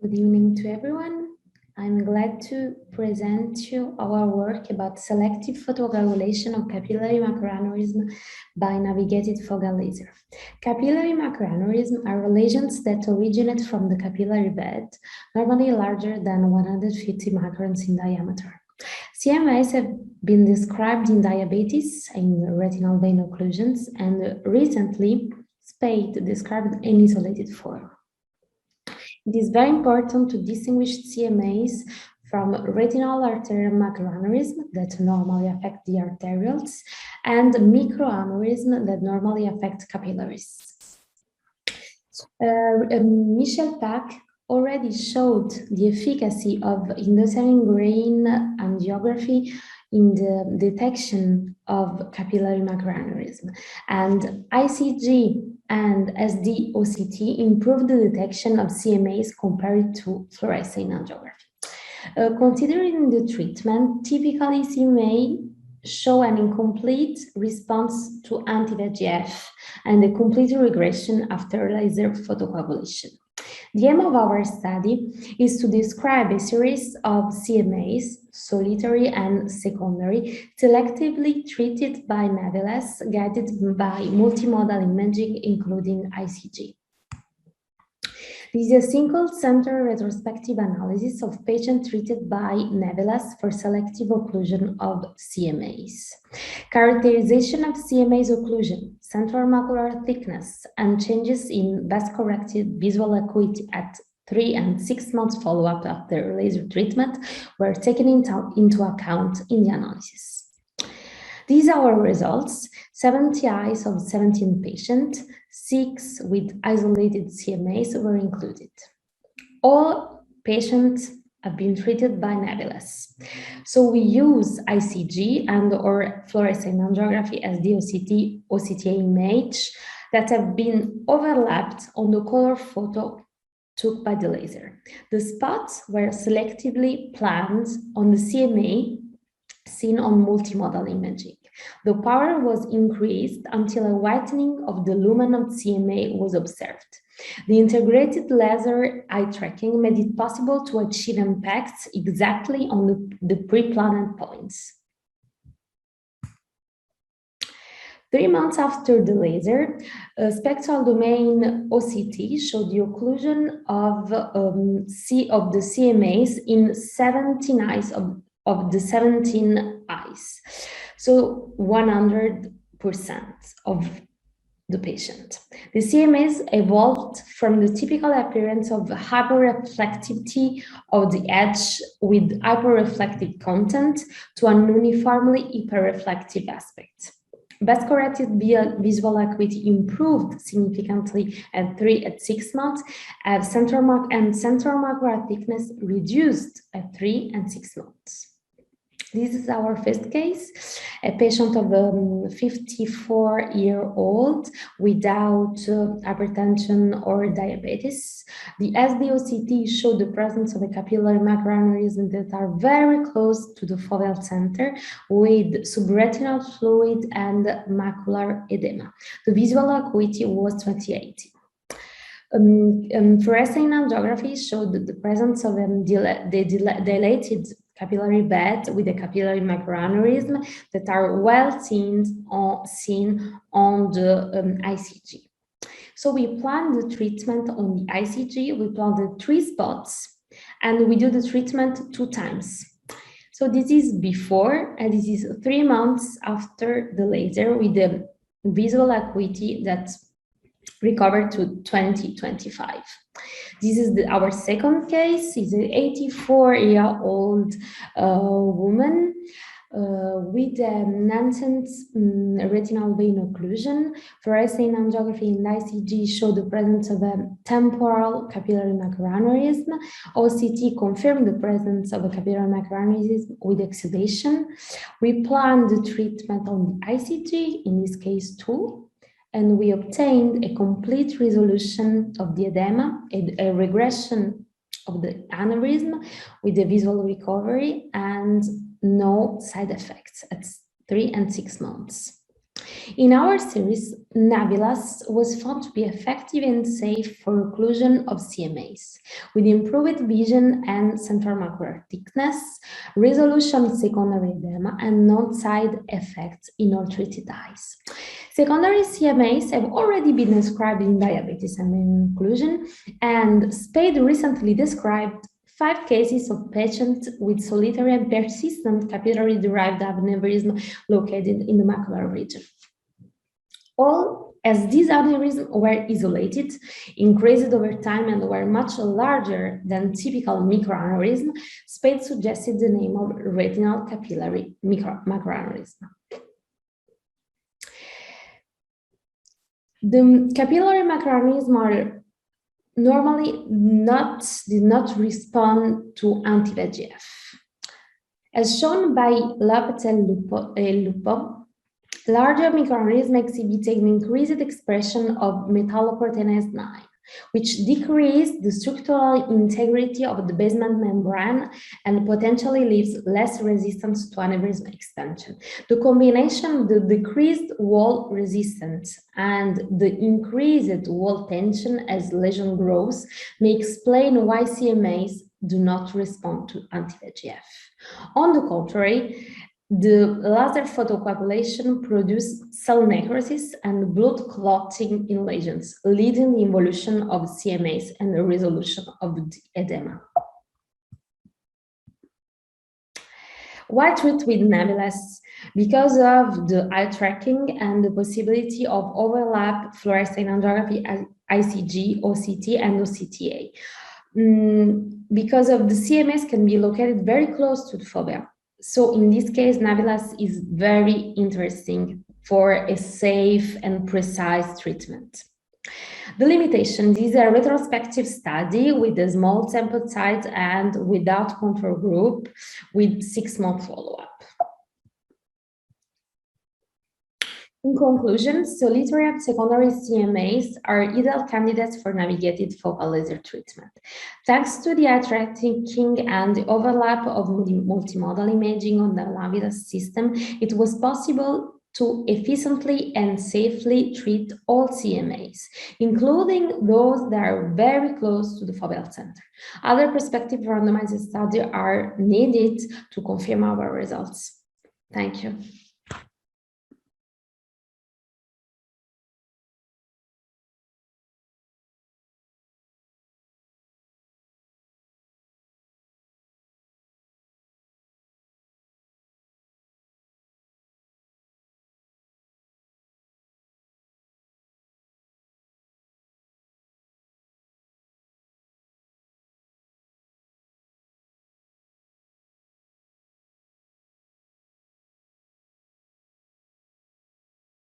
Good evening to everyone. I'm glad to present you our work about selective photocoagulation of capillary macroaneurysm by navigated focal laser. Capillary macroaneurysms are lesions that originate from the capillary bed, normally larger than 150 microns in diameter. CMAs have been described in diabetes, in retinal vein occlusions, and recently SPADE described an isolated form. It is very important to distinguish CMAs from retinal arterial macroaneurysm that normally affect the arterioles and microaneurysm that normally affect capillaries. Michel Pack already showed the efficacy of indocyanine grain angiography in the detection of capillary macroaneurysm, and ICG and SD-OCT improved the detection of CMAs compared to fluorescein angiography. Considering the treatment, typically CMA show an incomplete response to anti-VEGF and a complete regression after laser photocoagulation. The aim of our study is to describe a series of CMAs, solitary and secondary, selectively treated by nevertheless guided by multimodal imaging, including ICG. This is a single-center retrospective analysis of patients treated by nevertheless for selective occlusion of CMAs. Characterization of CMA's occlusion, central macular thickness, and changes in best-corrected visual acuity at 3 and 6 months follow-up after laser treatment were taken into account in the analysis. These are our results: 70 eyes of 17 patients, 6 with isolated CMAs were included. All patients have been treated by nevertheless. So we use ICG and or fluorescein angiography as the OCTA image that have been overlapped on the color photo took by the laser. The spots were selectively planned on the CMA seen on multimodal imaging. The power was increased until a whitening of the lumen of CMA was observed. The integrated laser eye tracking made it possible to achieve impacts exactly on the pre-planned points. 3 months after the laser, spectral domain OCT showed the occlusion of the CMAs in 17 eyes of the 17 eyes. So 100% of the patient. The CMAs evolved from the typical appearance of hyperreflectivity of the edge with hyperreflective content to an uniformly hyperreflective aspect. Best corrected visual acuity improved significantly at 3 and 6 months, as central macular thickness reduced at 3 and 6 months. This is our first case, a patient of a 54-year-old without hypertension or diabetes. The SD-OCT showed the presence of a capillary macroaneurysm that are very close to the foveal center with subretinal fluid and macular edema. The visual acuity was 28. Fluorescein angiography showed the presence of dilated capillary bed with a capillary macroaneurysm that are well seen on the ICG. So we planned the treatment on the ICG. We planned the 3 spots, and we do the treatment 2 times. So this is before, and this is 3 months after the laser with the visual acuity that recovered to 20/25. This is our second case. Is an 84-year-old woman with nascent retinal vein occlusion. Fluorescein angiography and ICG show the presence of a temporal capillary macroaneurysm. OCT confirmed the presence of a capillary macroaneurysm with exudation. We planned the treatment on the ICG, in this case 2. And we obtained a complete resolution of the edema, a regression of the aneurysm with a visual recovery and no side effects at 3 and 6 months. In our series, Navilas was found to be effective and safe for occlusion of CMAs, with improved vision and central macular thickness, resolution of secondary edema, and non-side effects in all treated eyes. Secondary CMAs have already been described in diabetes and occlusion, and Spade recently described 5 cases of patients with solitary and persistent capillary-derived aneurysm located in the macular region. All as these aneurysms were isolated, increased over time, and were much larger than typical microaneurysm, Spade suggested the name of retinal capillary macroaneurysm. The capillary macroaneurysms are normally did not respond to anti-VEGF. As shown by Lupo, larger microaneurysms exhibit an increased expression of metalloproteinase 9, which decreases the structural integrity of the basement membrane and potentially leaves less resistance to aneurysm extension. The combination of the decreased wall resistance and the increased wall tension as lesion grows may explain why CMAs do not respond to anti-VEGF. On the contrary, the laser photocoagulation produced cell necrosis and blood clotting in lesions, leading the involution of CMAs and the resolution of the edema. Why treat with Navilas? Because of the eye tracking and the possibility of overlap fluorescein angiography as ICG, OCT, and OCTA. Because of the CMS can be located very close to the fovea. So in this case, Navilas is very interesting for a safe and precise treatment. The limitation, this is a retrospective study with a small sample size and without control group with 6-month follow-up. In conclusion, solitary and secondary CMAs are ideal candidates for navigated focal laser treatment. Thanks to the eye tracking and the overlap of multimodal imaging on the Navilas system, it was possible to efficiently and safely treat all CMAs, including those that are very close to the foveal center. Other prospective randomized studies are needed to confirm our results. Thank you.